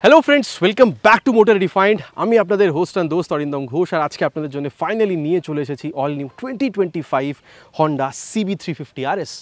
Hello friends, welcome back to motor refined. আমি আপনাদের host and দোস্ত অরিন্দম ঘোষ, আর আজকে আপনাদের জন্য ফাইনালি নিয়ে চলে এসেছি all new 2025 Honda CB350RS।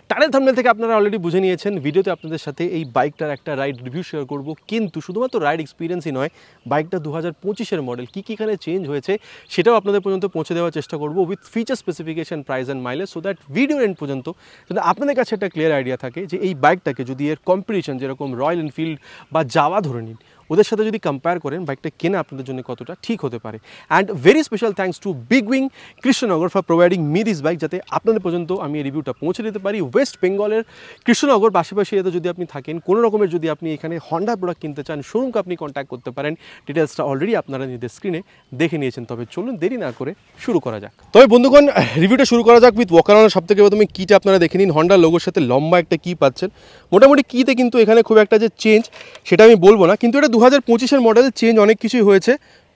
Tunnel thumbnail থেকে আপনারা অলরেডি বুঝে নিয়েছেন, ভিডিওতে আপনাদের সাথে এই বাইকটার একটা রাইড রিভিউ শেয়ার করব, কিন্তু শুধুমাত্র রাইড এক্সপিরিয়েন্সই নয়, বাইকটা 2025-এর মডেল, কী কী এখানে চেঞ্জ হয়েছে সেটাও আপনাদের পর্যন্ত পৌঁছে দেওয়ার চেষ্টা করব with feature specification, price and mileage, so that ভিডিওর এন্ড পর্যন্ত যদি আপনাদের কাছে একটা ক্লিয়ার আইডিয়া থাকে যে এই বাইকটাকে যদি এর কম্পিটিশন যেরকম রয়্যাল এনফিল্ড বা জাভা ধরে নিন, ওদের সাথে যদি কম্পেয়ার করেন, বাইকটা কেনা আপনাদের জন্য কতটা ঠিক হতে পারে। And very special thanks to big wing Krishnanagar for providing me this bike, যাতে আপনাদের পর্যন্ত আমি এই রিভিউটা পৌঁছে দিতে পারি। ওয়েস্ট বেঙ্গলের কৃষ্ণনগর পাশাপাশি এতে যদি আপনি থাকেন, কোনো রকমের যদি আপনি এখানে হন্ডা প্রোডাক্ট কিনতে চান, শোরুমকে আপনি কন্ট্যাক্ট করতে পারেন। ডিটেলসটা অলরেডি আপনারা নিজেদের স্ক্রিনে দেখে নিয়েছেন। তবে চলুন দেরি না করে শুরু করা যাক। তবে বন্ধুগণ, রিভিউটা শুরু করা যাক উইথ ওয়াকার অনার। সবথেকে প্রথমে কিটা আপনারা দেখে নিন, হন্ডার লোগোর সাথে লম্বা একটা কি পাচ্ছেন। মোটামুটি কিতে কিন্তু এখানে খুব একটা যে চেঞ্জ সেটা আমি বলবো না, কিন্তু এটা 2025-এর মডেল, চেঞ্জ অনেক কিছুই হয়েছে,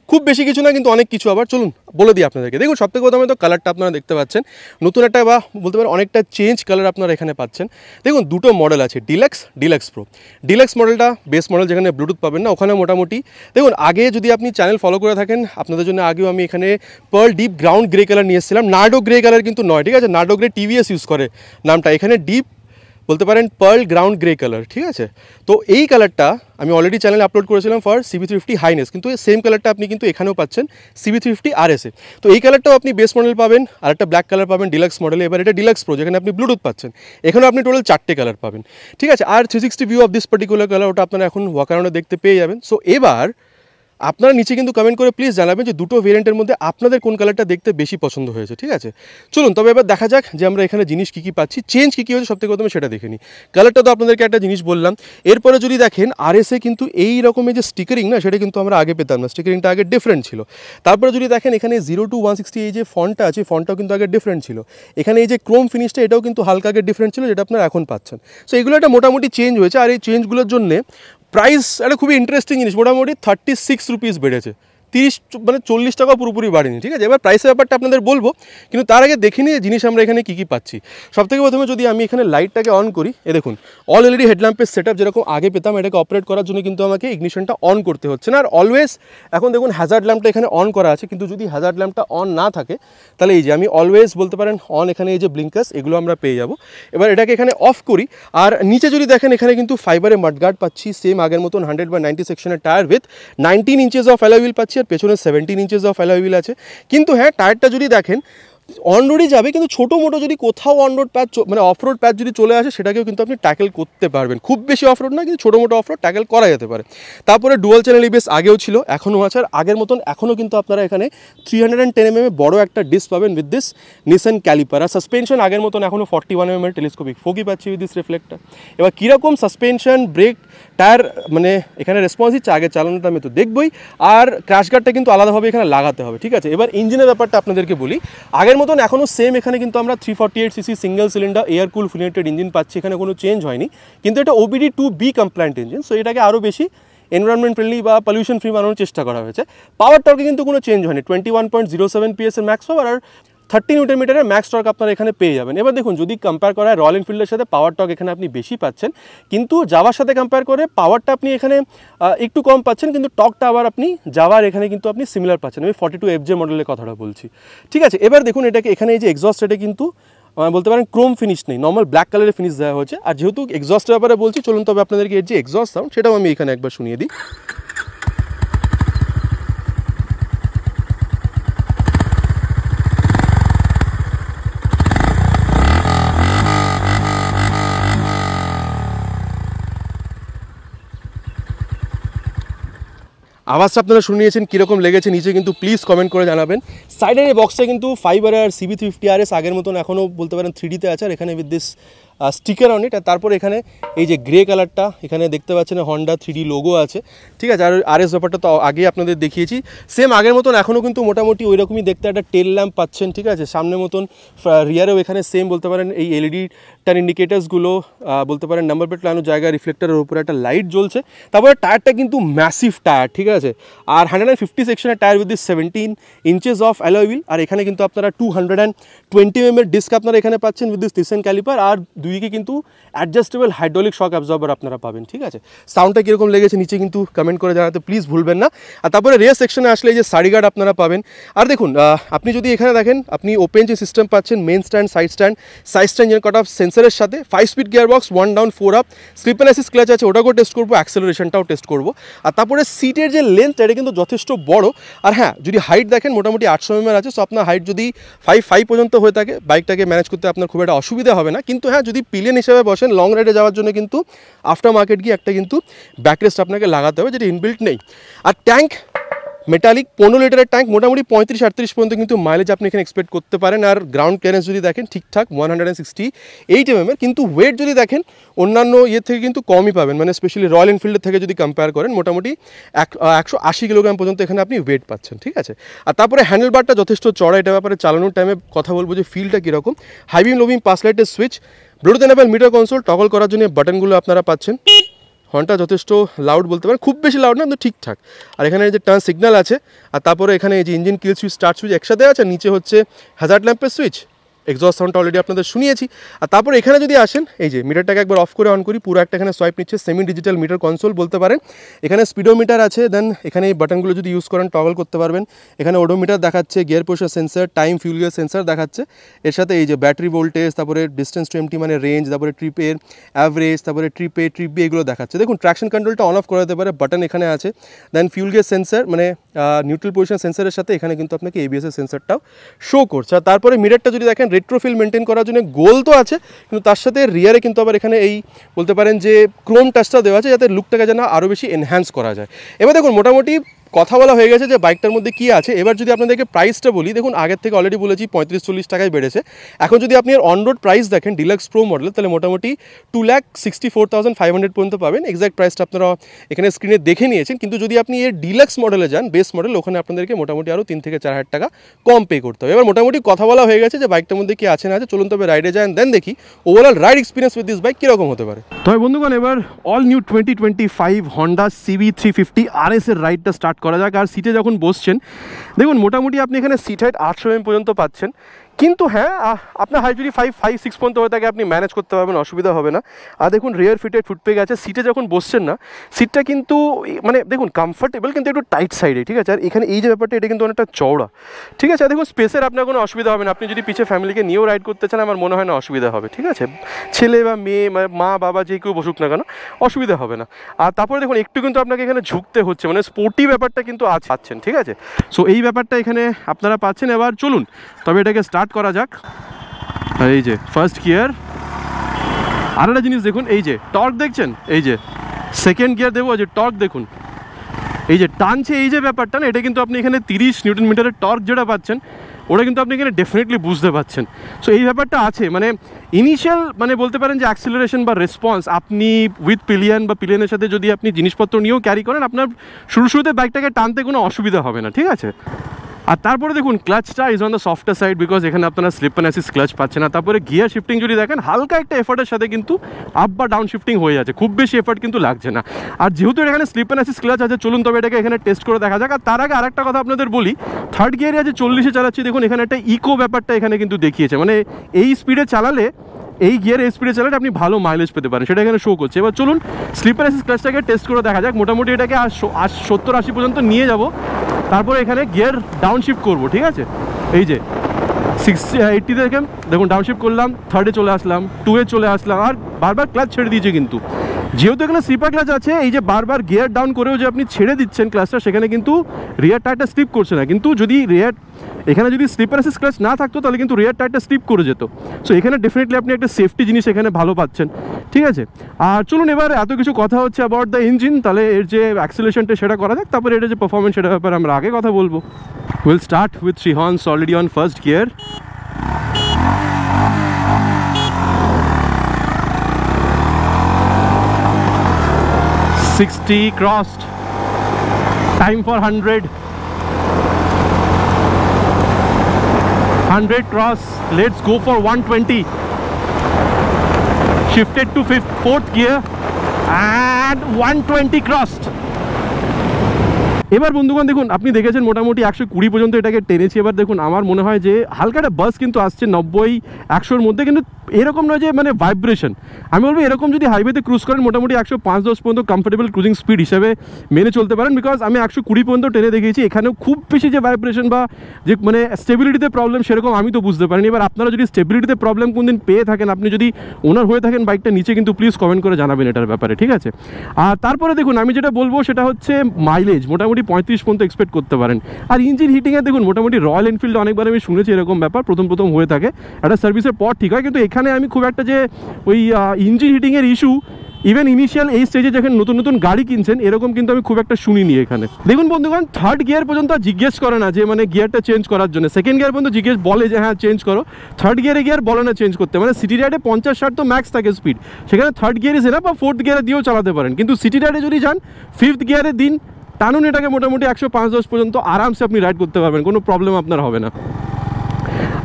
খুব বেশি কিছু না কিন্তু অনেক কিছু। আবার চলুন বলে দিই আপনাদেরকে। দেখুন, সবথেকে প্রথমে তো কালারটা আপনারা দেখতে পাচ্ছেন, নতুন একটা বা বলতে পারেন অনেকটা চেঞ্জ কালার আপনারা এখানে পাচ্ছেন। দেখুন, দুটো মডেল আছে, ডিলাক্স প্রো। ডিলাক্স মডেলটা বেস মডেল, যেখানে ব্লুটুথ পাবেন না, ওখানে মোটামুটি দেখুন, আগে যদি আপনি চ্যানেল ফলো করে থাকেন, আপনাদের জন্য আগেও আমি এখানে pearl deep ground grey colour নিয়ে এসেছিলাম। নার্ডো গ্রে কালার কিন্তু নয়, ঠিক আছে? নার্ডো গ্রে টিভিএস ইউজ করে নামটা, এখানে ডিপ বলতে পারেন পার্ল গ্রাউন্ড গ্রে কালার, ঠিক আছে? তো এই কালারটা আমি অলরেডি চ্যানেলে আপলোড করেছিলাম ফর CB350 হাইনেস, কিন্তু এই সেম কালারটা আপনি কিন্তু এখানেও পাচ্ছেন CB350RS-এ। তো এই কালারটাও আপনি বেস মডেল পাবেন, আর একটা ব্ল্যাক কালার পাবেন ডিলাক্স মডেলে। এবার এটা ডিলাক্স প্রো, যেখানে আপনি ব্লুটুথ পাচ্ছেন, এখানেও আপনি টোটাল 4টে কালার পাবেন, ঠিক আছে? আর 360 view of this particular colour, ওটা আপনারা এখন ওয়াকারনে দেখতে পেয়ে যাবেন। সো এবার আপনারা নিচে কিন্তু কমেন্ট করে প্লিজ জানাবেন যে দুটো ভেরিয়েন্টের মধ্যে আপনাদের কোন কালারটা দেখতে বেশি পছন্দ হয়েছে, ঠিক আছে? চলুন তবে এবার দেখা যাক যে আমরা এখানে জিনিস কী কী পাচ্ছি, চেঞ্জ কী কী হয়েছে সবথেকে প্রথমে সেটা দেখে নিই। কালারটা তো আপনাদেরকে একটা জিনিস বললাম। এরপরে যদি দেখেন RS-এ কিন্তু এই রকমের যে স্টিকারিং না, সেটা কিন্তু আমরা আগে পেতাম না, স্টিকারিংটা আগে ডিফারেন্ট ছিল। তারপরে যদি দেখেন এখানে 0 to 160 এই যে ফন্টটা আছে, ফন্টটাও কিন্তু আগে ডিফারেন্ট ছিল। এখানে এই যে ক্রোম ফিনিশটা, এটাও কিন্তু হালকা আগে ডিফারেন্ট ছিল, যেটা আপনারা এখন পাচ্ছেন। সো এগুলো একটা মোটামুটি চেঞ্জ হয়েছে। আর এই চেঞ্জগুলোর জন্যে প্রাইস একটা খুবই ইন্টারেস্টিং জিনিস, মোটামুটি 36 রুপিস বেড়েছে, 30 মানে 40 টাকা পুরোপুরি বাড়েনি, ঠিক আছে? এবার প্রাইসের ব্যাপারটা আপনাদের বলবো, কিন্তু তার আগে দেখে নিয়ে জিনিস আমরা এখানে কী কী পাচ্ছি। সবথেকে প্রথমে যদি আমি এখানে লাইটটাকে অন করি, দেখুন অল এলইডি হেডল্যাম্পের সেটআপ যেরকম আগে পেতাম, এটাকে অপারেট করার জন্য কিন্তু আমাকে ইগনিশনটা অন করতে হচ্ছে না। আর অলওয়েজ এখন দেখুন হ্যাজার্ড ল্যাম্পটা এখানে অন করা আছে, কিন্তু যদি হ্যাজার্ড ল্যাম্পটা অন না থাকে, তাহলে এই যে আমি অলওয়েজ বলতে পারেন অন, এখানে এই যে ব্লিঙ্কার্স, এগুলো আমরা পেয়ে যাবো। এবার এটাকে এখানে অফ করি, আর নিচে যদি দেখেন এখানে কিন্তু ফাইবারের মাডগার্ড পাচ্ছি, সেম আগের মতন 100/90 সেকশনের tyre with 19 inches of alloy wheel পাচ্ছি, আর পেছনে 17 ইঞ্চেস অফ অ্যালয় হুইল আছে। কিন্তু হ্যাঁ, টায়ারটা যদি দেখেন অন রোডই যাবে, কিন্তু ছোটো মোটো যদি কোথাও অন রোড প্যাচ মানে অফ রোড প্যাচ যদি চলে আসে, সেটাকেও কিন্তু আপনি ট্যাকেল করতে পারবেন। খুব বেশি অফ রোড না, কিন্তু ছোটো মোটো অফ রোড ট্যাকেল করা যেতে পারে। তারপরে ডুয়াল চ্যানেল EBS আগেও ছিল, এখনও আছে, আর আগের মতন এখনও কিন্তু আপনারা এখানে 310mm বড় একটা ডিস্ক পাবেন উইথ দিস নিসান ক্যালিপার। আর সাসপেনশন আগের মতন এখনও 41mm টেলিস্কোপিক ফোকি পাচ্ছি উইথ দিস রিফ্লেক্টার। এবার কীরকম সাসপেনশন, ব্রেক, টায়ার মানে এখানে রেসপন্স দিচ্ছে, আগে চালানোটা আমি তো দেখবই। আর ক্র্যাশ গার্ডটা কিন্তু আলাদাভাবে এখানে লাগাতে হবে, ঠিক আছে? এবার ইঞ্জিনের ব্যাপারটা আপনাদেরকে বলি, আগের মতন এখনও সেম, এখানে কিন্তু আমরা 348cc single cylinder air cool ফিনেটেড ইঞ্জিন পাচ্ছি, এখানে কোনো চেঞ্জ হয়নি। কিন্তু এটা OBD2B কমপ্লায়েন্ট ইঞ্জিন, সো এটাকে আরও বেশি এনভায়রনমেন্ট ফ্রেন্ডলি বা পলিউশন ফ্রি বানানোর চেষ্টা করা হয়েছে। পাওয়ার টর্কে কিন্তু কোনো চেঞ্জ হয়নি, 21.07 PS এর ম্যাক্স পাওয়ার, আর 30 নিউটন মিটারের ম্যাক্স টর্ক আপনারা এখানে পেয়ে যাবেন। এবার দেখুন, যদি কম্পেয়ার করা হয় রয়্যাল এনফিল্ডের সাথে, পাওয়ার টর্ক এখানে আপনি বেশি পাচ্ছেন, কিন্তু জাভার সাথে কম্পেয়ার করে পাওয়ারটা আপনি এখানে একটু কম পাচ্ছেন, কিন্তু টর্কটা আবার আপনি জাভার এখানে কিন্তু আপনি সিমিলার পাচ্ছেন। আমি 42FJ মডেলের কথাটা বলছি, ঠিক আছে? এবার দেখুন এটাকে এখানে এই যে এক্সস্ট, এটা কিন্তু বলতে পারেন ক্রোম ফিনিশ নেই, নর্মাল ব্ল্যাক কালারের ফিনিশ দেওয়া হয়েছে। আর যেহেতু এক্সস্টের ব্যাপারে বলছি, চলুন তবে আপনাদেরকে এর যে এক্সস্ট সাউন্ড, সেটাও আমি এখানে একবার শুনিয়ে দিই। আওয়াজটা আপনারা শুনে নিয়েছেন, কীরকম লেগেছে নিচে কিন্তু প্লিজ কমেন্ট করে জানাবেন। সাইডের এই বক্সে কিন্তু ফাইবার আর CB350RS আগের মতন এখনও বলতে পারেন 3D-তে আছে, আর এখানে with this sticker on it. আর তারপর এখানে এই যে গ্রে কালারটা এখানে দেখতে পাচ্ছেন, হন্ডা 3D লোগো আছে, ঠিক আছে? আর RS ব্যাপারটা তো আগেই আপনাদের দেখিয়েছি, সেম আগের মতন এখনও কিন্তু মোটামুটি ওই রকমই দেখতে একটা টেল ল্যাম্প পাচ্ছেন, ঠিক আছে? সামনের মতন, রিয়ারেও এখানে সেম বলতে পারেন এই LED টার ইন্ডিকেটার্সগুলো, বলতে পারেন নাম্বার প্লেট লাগানোর জায়গায় রিফ্লেক্টারের উপরে একটা লাইট জ্বলছে। তারপরে টায়ারটা কিন্তু ম্যাসিভ টায়ার, ঠিক আছে? আর 150 সেকশনের tyre with this 17 inches of alloy wheel. আর এখানে কিন্তু আপনারা 220mm ডিস্ক আপনারা এখানে পাচ্ছেন উইথ দিস নিসান ক্যালিপার, আর 2 দুইকে কিন্তু অ্যাডজাস্টেবল হাইড্রোলিক শক অ্যাবজর্বার আপনারা পাবেন, ঠিক আছে। সাউন্ডটা কীরকম লেগেছে নিচে কিন্তু কমেন্ট করে জানাতে প্লিজ ভুলবেন না। আর তারপরে রেয়ার সেকশনে আসলে এই যে সাইড গার্ড আপনারা পাবেন। আর দেখুন আপনি যদি এখানে দেখেন আপনি ওপেন যে সিস্টেম পাচ্ছেন, main stand, side stand cut off সেন্সারের সাথে 5 speed gear box, 1 down 4 up, slip and assist clutch আছে, ওটাকেও টেস্ট করবো, অ্যাক্সেলারেশনটাও টেস্ট করবো। আর তারপরে সিটের যে লেন্থ এটা কিন্তু যথেষ্ট বড়। আর হ্যাঁ, যদি হাইট দেখেন মোটামুটি 800 mm আছে। সো আপনার হাইট যদি 5 পর্যন্ত হয়ে থাকে বাইকটাকে ম্যানেজ করতে আপনার খুব একটা অসুবিধা হবে না। কিন্তু হ্যাঁ, যদি পিলিয়ন হিসেবে বসেন লং রাইডে যাওয়ার জন্য কিন্তু আফটার মার্কেট গিয়ে একটা কিন্তু ব্যাকরেস্ট আপনাকে লাগাতে হবে, যেটা ইনবিল্ট নেই। আর ট্যাঙ্ক মেটালিক 15 লিটারের ট্যাঙ্ক, মোটামুটি 35-38 পর্যন্ত কিন্তু মাইলেজ আপনি এখানে এক্সপেক্ট করতে পারেন। আর গ্রাউন্ড ক্লিয়ারেন্স যদি দেখেন ঠিকঠাক 168 mm, কিন্তু ওয়েট যদি দেখেন অন্যান্য ইয়ে থেকে কিন্তু কমই পাবেন, মানে স্পেশালি রয়্যাল এনফিল্ডের থেকে যদি কম্পেয়ার করেন মোটামুটি 180 কিলোগ্রাম পর্যন্ত এখানে আপনি ওয়েট পাচ্ছেন, ঠিক আছে। আর তারপরে হ্যান্ডেল বারটা যথেষ্ট চড়া, এটা ব্যাপারে চালানোর টাইমে কথা বলবো যে ফিলটা কীরকম। হাই বিম লো বিম পাস লাইটের switch, Bluetooth enable metre console, toggle করার জন্য বাটনগুলো আপনারা পাচ্ছেন। হর্নটা যথেষ্ট লাউড বলতে পারেন, খুব বেশি লাউড না কিন্তু ঠিকঠাক। আর এখানে যে টার্ন সিগন্যাল আছে, আর তারপরে এখানে এই যে ইঞ্জিন কিল সুইচ, স্টার্ট সুইচ একসাথে আছে, নিচে হচ্ছে হ্যাজার্ড ল্যাম্পের সুইচ, এক্সস্ট সাউন্ডটা অলরেডি আপনাদের শুনিয়েছি। আর তারপরে এখানে যদি আসেন এই যে মিটারটাকে একবার অফ করে অন করি, পুরো একটা এখানে সোয়াইপ নিচ্ছে, সেমি ডিজিটাল মিটার কনসোল বলতে পারেন। এখানে স্পিডোমিটার আছে, দেন এখানে এই বাটনগুলো যদি ইউজ করেন টগল করতে পারবেন। এখানে ওডোমিটার দেখাচ্ছে, gear pressure sensor, time, fuel gear sensor দেখাচ্ছে। এর সাথে এই যে ব্যাটারি ভোল্টেজ, তারপরে ডিস্টেন্স টু এমটি মানে রেঞ্জ, তারপরে ট্রিপের অ্যাভারেজ, তারপরে ট্রিপ বি এগুলো দেখাচ্ছে। দেখুন ট্র্যাকশন কন্ট্রোলটা অন অফ করা যেতে পারে, বাটন এখানে আছে। দেন ফিউল গিয়ার সেন্সার মানে নিউট্রাল পজিশন সেন্সারের সাথে এখানে কিন্তু আপনাকে এবিএস এর সেন্সারটাও শো করছে। আর তারপরে মিটারটা যদি দেখেন রেট্রোফিল মেনটেন করার জন্য গোল তো আছে, কিন্তু তার সাথে রিয়ারে কিন্তু আবার এখানে এই বলতে পারেন যে ক্রোম টাচটা দেওয়া আছে, যাতে লুকটাকে যেন আরও বেশি এনহ্যান্স করা যায়। এবার দেখুন মোটামুটি কথা বলা হয়ে গেছে যে বাইকটার মধ্যে কী আছে। এবার যদি আপনাদেরকে প্রাইসটা বলি, দেখুন আগের থেকে অলরেডি বলেছি 35-40 টাকায় বেড়েছে। এখন যদি আপনি এর অন রোড প্রাইস দেখেন ডিলাক্স প্রো মডেল, তাহলে মোটামুটি 2,64,500 পর্যন্ত পাবেন। এক্স্যাক্ট প্রাইসটা আপনারা এখানে স্ক্রিনে দেখে নিয়েছেন। কিন্তু যদি আপনি এর ডিলাক্স মডেলে যান, বেস মডেল, ওখানে আপনাদেরকে মোটামুটি আরও 3 থেকে 4 হাজার টাকা কম পে করতে হবে। এবার মোটামুটি কথা বলা হয়ে গেছে যে বাইকটার মধ্যে কি আছে না আছে, চলুন তবে রাইডে যান, দেন দেখি overall ride experience with this bike কীরকম হতে পারে। তবে বন্ধুগণ এবার all new 2025 Honda CB350 RS এর রাইডটা স্টার্ট করা যাক। আর সিটে যখন বসছেন দেখুন মোটামুটি আপনি এখানে সিট হাইট 800 mm পর্যন্ত পাচ্ছেন। কিন্তু হ্যাঁ, আপনার হাইট যদি 5-6 পর্যন্ত হয়ে থাকে আপনি ম্যানেজ করতে পারবেন, অসুবিধা হবে না। আর দেখুন রিয়ার ফিটেড ফুটপেগ আছে। সিটে যখন বসছেন না, সিটটা কিন্তু মানে দেখুন কমফর্টেবল, কিন্তু একটু টাইট সাইডে, ঠিক আছে। আর এখানে এই যে ব্যাপারটা, এটা কিন্তু অনেকটা চওড়া, ঠিক আছে। আর দেখুন স্পেসের আপনার কোনো অসুবিধা হবে না। আপনি যদি পিছিয়ে ফ্যামিলিকে নিয়েও রাইড করতে চান, আমার মনে হয় না অসুবিধা হবে, ঠিক আছে। ছেলে বা মেয়ে, মা বাবা যে কেউ বসুক না কেন, অসুবিধা হবে না। আর তারপরে দেখুন একটু কিন্তু আপনাকে এখানে ঝুঁকতে হচ্ছে, মানে স্পোর্টি ব্যাপারটা কিন্তু পাচ্ছেন, ঠিক আছে। সো এই ব্যাপারটা এখানে আপনারা পাচ্ছেন। এবার চলুন তবে এটাকে স্টার্ট করা যাক। আর এই যে ফার্স্ট গিয়ার, আর একটা জিনিস দেখুন, এই যে টর্ক দেখছেন, এই যে সেকেন্ড গিয়ার দেবো, যে টর্ক দেখুন, এই যে টানছে, এই যে ব্যাপারটা না, এটা কিন্তু আপনি এখানে 30 নিউটন মিটারের টর্ক যেটা পাচ্ছেন, ওটা কিন্তু আপনি এখানে ডেফিনেটলি বুঝতে পারছেন। সো এই ব্যাপারটা আছে, মানে ইনিশিয়াল মানে বলতে পারেন যে অ্যাক্সিলারেশন বা রেসপন্স আপনি উইথ পিলিয়ন বা পিলিয়নের সাথে যদি আপনি জিনিসপত্র নিয়েও ক্যারি করেন, আপনার শুরুতে বাইকটাকে টানতে কোনো অসুবিধা হবে না, ঠিক আছে। আর তারপরে দেখুন ক্লাচটা is on the softer side, because এখানে আপনারা স্লিপ অ্যান্ড অ্যাসিস্ট ক্লাচ পাচ্ছেন। না তারপরে গিয়ার শিফটিং যদি দেখেন, হালকা একটা এফার্টের সাথে কিন্তু আপ বা ডাউন শিফটিং হয়ে যাচ্ছে, খুব বেশি এফার্ট কিন্তু লাগছে না। আর যেহেতু এখানে স্লিপ অ্যান্ড অ্যাসিস্ট ক্লাচ আছে, চলুন তবে এটাকে এখানে টেস্ট করে দেখা যাক। আর তার আগে আরেকটা কথা আপনাদের বলি, থার্ড গিয়ারে আছে 40-এ চালাচ্ছি, দেখুন এখানে একটা ইকো ব্যাপারটা এখানে কিন্তু দেখিয়েছে, মানে এই স্পিডে চালালে, এই গিয়ার স্পিডে চালালে আপনি ভালো মাইলেজ পেতে পারেন, সেটা এখানে শো করছে। এবার চলুন স্লিপার অ্যাসিস্ট ক্লাচটাকে টেস্ট করে দেখা যাক। মোটামুটি এটাকে 70-80 পর্যন্ত নিয়ে যাব, তারপরে এখানে গিয়ার ডাউন শিফট করবো, ঠিক আছে। এই যে 60-80 দেখেন, দেখুন ডাউন শিফট করলাম, 3rd-এ চলে আসলাম, 2-এ চলে আসলাম, আর বারবার ক্লাচ ছেড়ে দিয়েছে। কিন্তু যেহেতু এখানে স্লিপার ক্লাচ আছে, এই যে বারবার গিয়ার ডাউন করেও যে আপনি ছেড়ে দিচ্ছেন ক্লাচটা, সেখানে কিন্তু রিয়ার টায়ারটা স্লিপ করছে না। কিন্তু যদি এখানে যদি স্লিপার অ্যাসিস্ট ক্লাচ না থাকতো, তাহলে কিন্তু রিয়ার টায়ারটা স্লিপ করে যেত। সো এখানে ডেফিনেটলি আপনি একটা সেফটি জিনিস এখানে ভালো পাচ্ছেন, ঠিক আছে। আর চলুন এবার এত কিছু কথা হচ্ছে অ্যাবাউট দ্য ইঞ্জিন, তাহলে এর যে অ্যাক্সিলারেশনটা সেটা করা যাক, তারপরে এটা যে পারফরমেন্স সেটার ব্যাপারে আমরা আগে কথা বলবো। Will start with 3 horns already on first gear. $60 crossed, time for 100 cross, let's go for 120, shifted to 4th gear and 120 crossed, এবার বন্ধুগণ দেখুন, আপনি দেখেছেন মোটামুটি 120 পর্যন্ত এটাকে টেনেছি। এবার দেখুন আমার মনে হয় যে হালকা একটা বাস কিন্তু আসছে 90-100-র মধ্যে, কিন্তু এরকম নয় যে মানে ভাইব্রেশন। আমি বলবো এরকম যদি হাইওয়েতে ক্রুজ করেন মোটামুটি 105-10 পর্যন্ত কমফোর্টেবল ক্রুজিং স্পিড হিসেবে মেনে চলতে পারেন, বিকজ আমি 120 পর্যন্ত টেনে দেখিয়েছি। এখানেও খুব বেশি যে ভাইব্রেশন বা যে মানে স্টেবিলিটিতে প্রবলেম সেরকম আমি তো বুঝতে পারিনি। এবার আপনারা যদি স্টেবিলিটিতে প্রবলেম কোনদিন পেয়ে থাকেন, আপনি যদি ওনার হয়ে থাকেন বাইকটা, নিচে কিন্তু প্লিজ কমেন্ট করে জানাবেন এটার ব্যাপারে, ঠিক আছে? আর তারপরে দেখুন আমি যেটা বলবো সেটা হচ্ছে মাইলেজ মোটামুটি 35 পর্যন্ত এক্সপেক্ট করতে পারেন। আর ইঞ্জিন হিটিংয়ে দেখুন মোটামুটি রয়্যাল এনফিল্ডে অনেকবার আমি শুনেছি এরকম ব্যাপার প্রথম হয়ে থাকে, একটা সার্ভিসের পর ঠিক হয়, কিন্তু এখানে আমি খুব একটা যে ওই ইঞ্জিন হিটিংয়ের ইস্যু ইভেন ইনিশিয়াল এই স্টেজে যখন নতুন গাড়ি কিনছেন এরকম কিন্তু আমি খুব একটা শুনিনি এখানে। দেখুন বন্ধুগণ, থার্ড গিয়ার পর্যন্ত জিজ্ঞেস করে না যে মানে গিয়ারটা চেঞ্জ করার জন্য, সেকেন্ড গিয়ার পর্যন্ত জিজ্ঞেস বলে যে হ্যাঁ চেঞ্জ করো, থার্ড গিয়ারে গিয়ার বলে না চেঞ্জ করতে। মানে সিটি রাইডে 50-60 তো ম্যাক্স থাকে স্পিড, সেখানে থার্ড গিয়ারে সেরা বা ফোর্থ গিয়ারে দিয়েও চালাতে পারেন, কিন্তু সিটি রাইডে যদি যান ফিফথ গিয়ারে দিন টানুন এটাকে, মোটামুটি 105-10 পর্যন্ত আরামসে আপনি রাইড করতে পারবেন, কোনো প্রবলেম আপনার হবে না।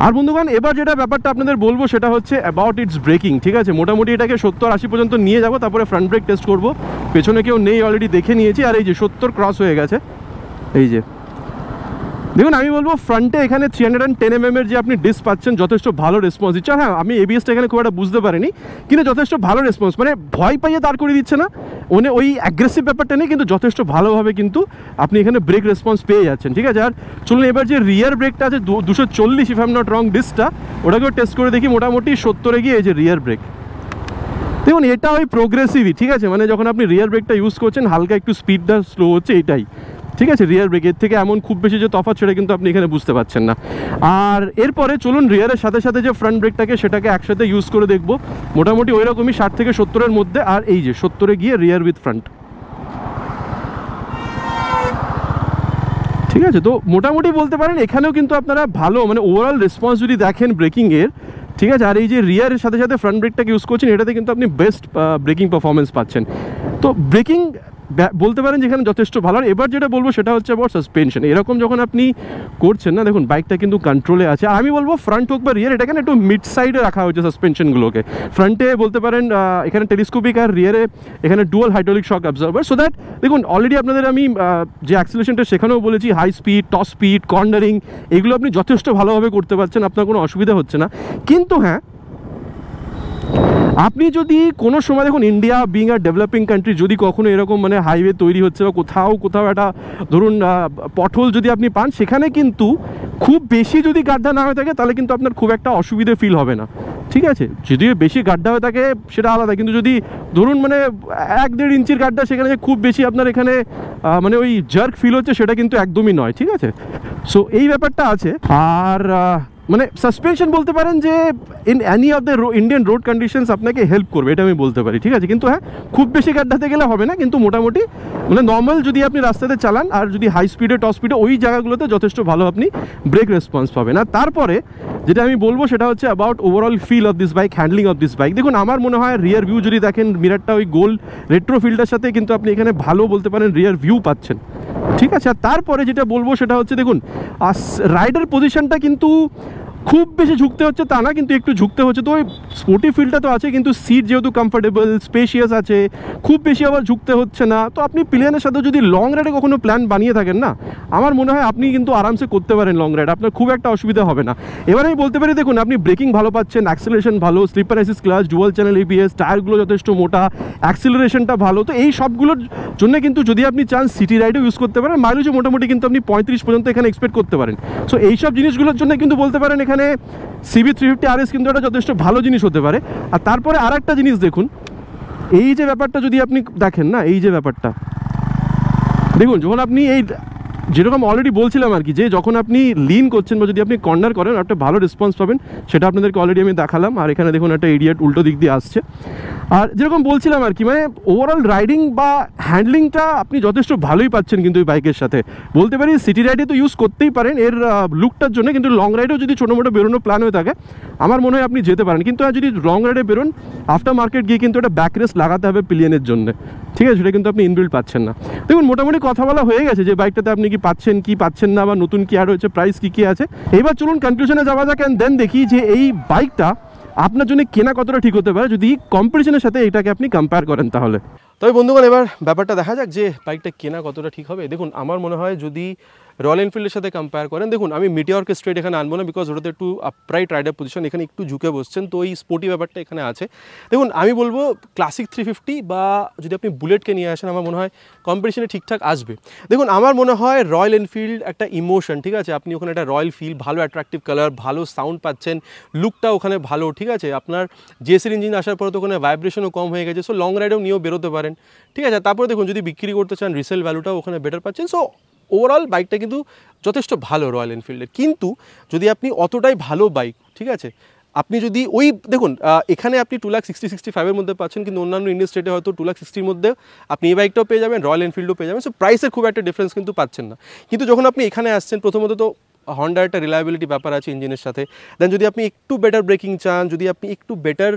আর বন্ধুগণ এবার যেটা ব্যাপারটা আপনাদের বলবো সেটা হচ্ছে অ্যাবাউট ইটস ব্রেকিং, ঠিক আছে? মোটামুটি এটাকে 70-80 পর্যন্ত নিয়ে যাবো, তারপরে ফ্রন্ট ব্রেক টেস্ট করবো। পেছনে কেউ নেই, অলরেডি দেখে নিয়েছি। আর এই যে 70 ক্রস হয়ে গেছে, এই যে দেখুন আমি বলবো ফ্রন্টে এখানে 310 mm যে আপনি ডিস্ক পাচ্ছেন যথেষ্ট ভালো রেসপন্স দিচ্ছে। হ্যাঁ আমি এবিএসটা এখানে খুব একটা বুঝতে পারিনি, কিন্তু যথেষ্ট ভালো রেসপন্স, মানে ভয় পাইয়ে দাঁড় করে দিচ্ছে না, ওই অ্যাগ্রেসিভ ব্যাপারটা নেই, কিন্তু যথেষ্ট ভালোভাবে কিন্তু আপনি এখানে ব্রেক রেসপন্স পেয়ে যাচ্ছেন, ঠিক আছে? আর চলুন এবার যে রিয়ার ব্রেকটা আছে 240 if I am not wrong ডিস্কটা, ওটাকেও টেস্ট করে দেখি। মোটামুটি 70-এ গিয়ে এই যে রিয়ার ব্রেক দেখুন, এটা ওই প্রোগ্রেসিভই, ঠিক আছে? মানে যখন আপনি রিয়ার ব্রেকটা ইউজ করছেন হালকা একটু স্পিডটা স্লো হচ্ছে, এটাই, ঠিক আছে? রিয়ার ব্রেকের থেকে এমন খুব বেশি যে তফাৎ সেটা কিন্তু আপনি এখানে বুঝতে পারছেন না। আর এরপরে চলুন রিয়ারের সাথে সাথে যে ফ্রন্ট ব্রেকটাকে সেটাকে একসাথে ইউজ করে দেখবো। মোটামুটি ওই রকমই 60-70-এর মধ্যে। আর এই যে 70-এ গিয়ে রিয়ার উইথ ফ্রন্ট, ঠিক আছে? তো মোটামুটি বলতে পারেন এখানেও কিন্তু আপনারা ভালো মানে ওভারঅল রেসপন্স যদি দেখেন ব্রেকিংয়ের, ঠিক আছে? আর এই যে রিয়ারের সাথে সাথে ফ্রন্ট ব্রেকটাকে ইউজ করছেন, এটাতে কিন্তু আপনি বেস্ট ব্রেকিং পারফরমেন্স পাচ্ছেন। তো ব্রেকিং বলতে পারেন যেখানে যথেষ্ট ভালো। আর এবার যেটা বলবো সেটা হচ্ছে আবার সাসপেনশন। এরকম যখন আপনি করছেন না, দেখুন বাইকটা কিন্তু কন্ট্রোলে আছে। আর আমি বলবো ফ্রন্ট হোক বা রিয়ার, এটাকে একটু মিড সাইডে রাখা হয়েছে সাসপেনশনগুলোকে। ফ্রন্টে বলতে পারেন এখানে টেলিস্কোপিক, আর রিয়ারে এখানে dual hydraulic shock absorber, so that দেখুন অলরেডি আপনাদের আমি যে অ্যাক্সিলারেশনটা সেখানেও বলেছি, high speed, top speed, cornering এগুলো আপনি যথেষ্ট ভালোভাবে করতে পারছেন, আপনার কোনো অসুবিধা হচ্ছে না। কিন্তু হ্যাঁ, আপনি যদি কোনো সময় দেখুন India being a developing country, যদি কখনো এরকম মানে হাইওয়ে তৈরি হচ্ছে বা কোথাও একটা ধরুন পটহোল যদি আপনি পান, সেখানে কিন্তু খুব বেশি যদি গাড্ডা না হয়ে থাকে তাহলে কিন্তু আপনার খুব একটা অসুবিধে ফিল হবে না, ঠিক আছে? যদি বেশি গাড্ডা হয়ে থাকে সেটা আলাদা, কিন্তু যদি ধরুন মানে 1-1.5 ইঞ্চির গাড্ডা, সেখানে যে খুব বেশি আপনার এখানে মানে ওই জার্ক ফিল হচ্ছে সেটা কিন্তু একদমই নয়, ঠিক আছে? সো এই ব্যাপারটা আছে। আর মানে সাসপেনশন বলতে পারেন যে in any of the Indian road conditions আপনাকে হেল্প করবে, এটা আমি বলতে পারি, ঠিক আছে? কিন্তু হ্যাঁ, খুব বেশি গাড্ডাতে গেলে হবে না, কিন্তু মোটামুটি মানে নর্মাল যদি আপনি রাস্তাতে চালান আর যদি হাই স্পিডে টপ স্পিডে ওই জায়গাগুলোতে যথেষ্ট ভালো আপনি ব্রেক রেসপন্স পাবেন। আর তারপরে যেটা আমি বলবো সেটা হচ্ছে about overall feel of this bike, handling of this bike. দেখুন আমার মনে হয় রিয়ার ভিউ যদি দেখেন, মিরারটা ওই গোল রেট্রো ফিল্ডের সাথে কিন্তু আপনি এখানে ভালো বলতে পারেন রিয়ার ভিউ পাচ্ছেন, ঠিক আছে? আর তারপরে যেটা বলবো সেটা হচ্ছে দেখুন রাইডার পজিশনটা কিন্তু খুব বেশি ঝুঁকতে হচ্ছে তা না, কিন্তু একটু ঝুঁকতে হচ্ছে। তো ওই স্পোর্টি ফিলটা তো আছে, কিন্তু সিট যেহেতু কমফোর্টেবল স্পেশিয়াস আছে, খুব বেশি আবার ঝুঁকতে হচ্ছে না। তো আপনি প্লেনের সাথে যদি লং রাইডে কখনো প্ল্যান বানিয়ে থাকেন না, আমার মনে হয় আপনি কিন্তু আরামসে করতে পারেন লং রাইড, আপনার খুব একটা অসুবিধা হবে না। এবার আমি বলতে পারি দেখুন আপনি ব্রেকিং ভালো পাচ্ছেন, অ্যাক্সিলারেশন ভালো, slipper assist clutch, dual channel ABS, টায়ারগুলো যথেষ্ট মোটা, অ্যাক্সিলারেশনটা ভালো। তো এই সবগুলোর জন্য কিন্তু যদি আপনি চান সিটি রাইডও ইউজ করতে পারেন, মাইলেজও মোটামুটি কিন্তু আপনি 35 পর্যন্ত এখানে এক্সপেক্ট করতে পারেন। সো এইসব জিনিসগুলোর জন্য কিন্তু বলতে পারেন এখানে CB350 RS কিন্তু একটা যথেষ্ট ভালো জিনিস হতে পারে। আর তারপরে আর একটা জিনিস দেখুন, এই যে ব্যাপারটা যদি আপনি দেখেন না, এই যে ব্যাপারটা দেখুন, যখন আপনি এই যেরকম অলরেডি বলছিলাম আর কি, যে যখন আপনি লিন করছেন বা যদি আপনি কর্নার করেন একটা ভালো রেসপন্স পাবেন, সেটা আপনাদেরকে অলরেডি আমি দেখালাম। আর এখানে দেখুন একটা ইডিয়েট উল্টো দিক দিয়ে আসছে। আর যেরকম বলছিলাম আর কি, মানে ওভারঅল রাইডিং বা হ্যান্ডলিংটা আপনি যথেষ্ট ভালোই পাচ্ছেন কিন্তু এই বাইকের সাথে। বলতে পারি সিটি রাইডে তো ইউজ করতেই পারেন এর লুকটার জন্য, কিন্তু লং রাইডেও যদি ছোটো মোটো বেরোনো প্ল্যান হয়ে থাকে আমার মনে হয় আপনি যেতে পারেন। কিন্তু যদি লং রাইডে বেরোন, আফটার মার্কেট গিয়ে কিন্তু একটা ব্যাক রেস্ট লাগাতে হবে পিলিয়নের জন্য, ঠিক আছে? সেটা কিন্তু আপনি ইনবিল্ড পাচ্ছেন না। দেখুন মোটামুটি কথা বলা হয়ে গেছে যে বাইকটাতে আপনি কি পাচ্ছেন কি পাচ্ছেন না, বা নতুন কি অ্যাড হয়েছে, প্রাইস কী কী আছে। এবার চলুন কনক্লুশনে যাওয়া যাক, অ্যান্ড দেন দেখি যে এই বাইকটা আপনার জন্য কেনা কতটা ঠিক হতে পারে যদি কম্পিটিশনের সাথে এটাকে আপনি কম্পেয়ার করেন। তাহলে তবে বন্ধুগণ এবার ব্যাপারটা দেখা যাক যে বাইকটা কেনা কতটা ঠিক হবে। দেখুন আমার মনে হয় যদি রয়্যাল এনফিল্ডের সাথে কম্পেয়ার করেন, দেখুন আমি মিটিওরকে স্ট্রেট এখানে আনবো না, বিকজ ওটাতে একটু আপরাইট রাইডার পজিশন, এখানে একটু ঝুঁকে বসছেন, তো এই স্পোর্টি ব্যাপারটা এখানে আছে। দেখুন আমি বলবো ক্লাসিক 350 বা যদি আপনি বুলেটকে নিয়ে আসেন আমার মনে হয় কম্পিটিশনে ঠিকঠাক আসবে। দেখুন আমার মনে হয় রয়্যাল এনফিল্ড একটা ইমোশন, ঠিক আছে, আপনি ওখানে একটা রয়্যাল ফিল, ভালো অ্যাট্রাকটিভ কালার, ভালো সাউন্ড পাচ্ছেন, লুকটা ওখানে ভালো, ঠিক আছে, আপনার জেসির ইঞ্জিন আসার পরে তো ওখানে ভাইব্রেশনও কম হয়ে গেছে, সো লং রাইডেও নিয়েও বেরোতে পারেন, ঠিক আছে। তারপরে দেখুন যদি বিক্রি করতে চান রিসেল ভ্যালুটাও ওখানে বেটার পাচ্ছেন। সো ওভারঅল বাইকটা কিন্তু যথেষ্ট ভালো রয়্যাল এনফিল্ডের। কিন্তু যদি আপনি অতটাই ভালো বাইক, ঠিক আছে, আপনি যদি ওই দেখুন এখানে আপনি 2,60,65 মধ্যে পাচ্ছেন, কিন্তু অন্যান্য ইন্ডিয়ান স্টেটে হয়তো 2,60,000 মধ্যে আপনি এই বাইকটাও পেয়ে যাবেন, রয়্যাল এনফিল্ডও পেয়ে যাবেন। সো প্রাইসের খুব একটা ডিফারেন্স কিন্তু পাচ্ছেন না। কিন্তু যখন আপনি এখানে আসছেন, প্রথমত তো হন্ডার একটা রিলায়েবিলিটি ব্যাপার আছে ইঞ্জিনের সাথে, দেন যদি আপনি একটু বেটার ব্রেকিং চান, যদি আপনি একটু বেটার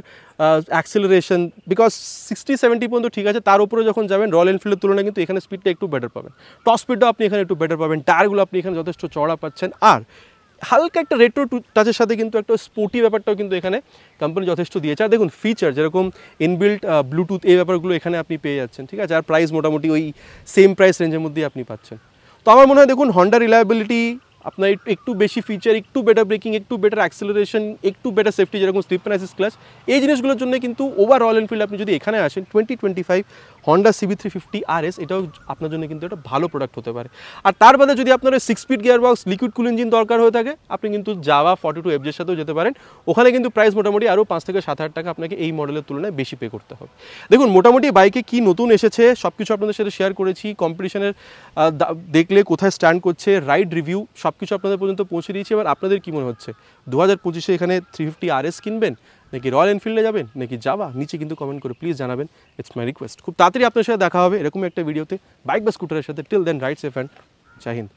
অ্যাক্সেলারেশন, বিকজ 60-70 পর্যন্ত ঠিক আছে, তার উপরে যখন যাবেন রয়্যাল এনফিল্ডের তুলনায় কিন্তু এখানে স্পিডটা একটু বেটার পাবেন, টপ স্পিডটাও আপনি এখানে একটু বেটার পাবেন, টায়ারগুলো আপনি এখানে যথেষ্ট চড়া পাচ্ছেন, আর হালকা একটা রেট্রো টাচের সাথে কিন্তু একটা স্পোর্টি ব্যাপারটাও কিন্তু এখানে কোম্পানি যথেষ্ট দিয়েছে। আর দেখুন ফিচার যেরকম ইনবিল্ট ব্লুটুথ, এই ব্যাপারগুলো এখানে আপনি পেয়ে যাচ্ছেন, ঠিক আছে, আর প্রাইস মোটামুটি ওই সেম প্রাইস রেঞ্জের মধ্যেই আপনি পাচ্ছেন। তো আমার মনে হয় দেখুন হন্ডা রিলায়েবিলিটি, আপনার একটু বেশি ফিচার, একটু বেটার ব্রেকিং, একটু বেটার অ্যাক্সেলারেশন, একটু বেটার সেফটি যেরকম স্লিপ অ্যান্ড অ্যাসিস্ট ক্লাচ, এই জিনিসগুলোর জন্য কিন্তু ওভার রয়্যাল এনফিল্ড আপনি যদি এখানে আসেন 2025 হন্ডা CB350 RS, এটাও আপনার জন্য কিন্তু একটা ভালো প্রোডাক্ট হতে পারে। আর তার বাদে যদি আপনার 6 স্পিড গিয়ার বক্স, লিকুইড কুল ইঞ্জিন দরকার হয়ে থাকে, আপনি কিন্তু জাভা 42 FJ সাথেও যেতে পারেন। ওখানে কিন্তু প্রাইস মোটামুটি আরও 5 থেকে 7,000 টাকা আপনাকে এই মডেলের তুলনায় বেশি পে করতে হবে। দেখুন মোটামুটি বাইকে কি নতুন এসেছে সব কিছু আপনাদের সাথে শেয়ার করেছি, কম্পিটিশনের দেখলে কোথায় স্ট্যান্ড করছে, রাইড রিভিউ সব কিছু আপনাদের পর্যন্ত পৌঁছে দিয়েছি। এবার আপনাদের কী মনে হচ্ছে 2025-এ এখানে 350 RS কিনবেন, নাকি রয়্যাল এনফিল্ডে যাবেন, নাকি যাবা? নিচে কিন্তু কমেন্ট করে প্লিজ জানাবেন, ইটস মাই রিকোয়েস্ট। খুব তাড়াতাড়ি আপনার সাথে দেখা হবে এরকম একটা ভিডিওতে বাইক বা স্কুটারের সাথে। Till then ride safe and Jai Hind.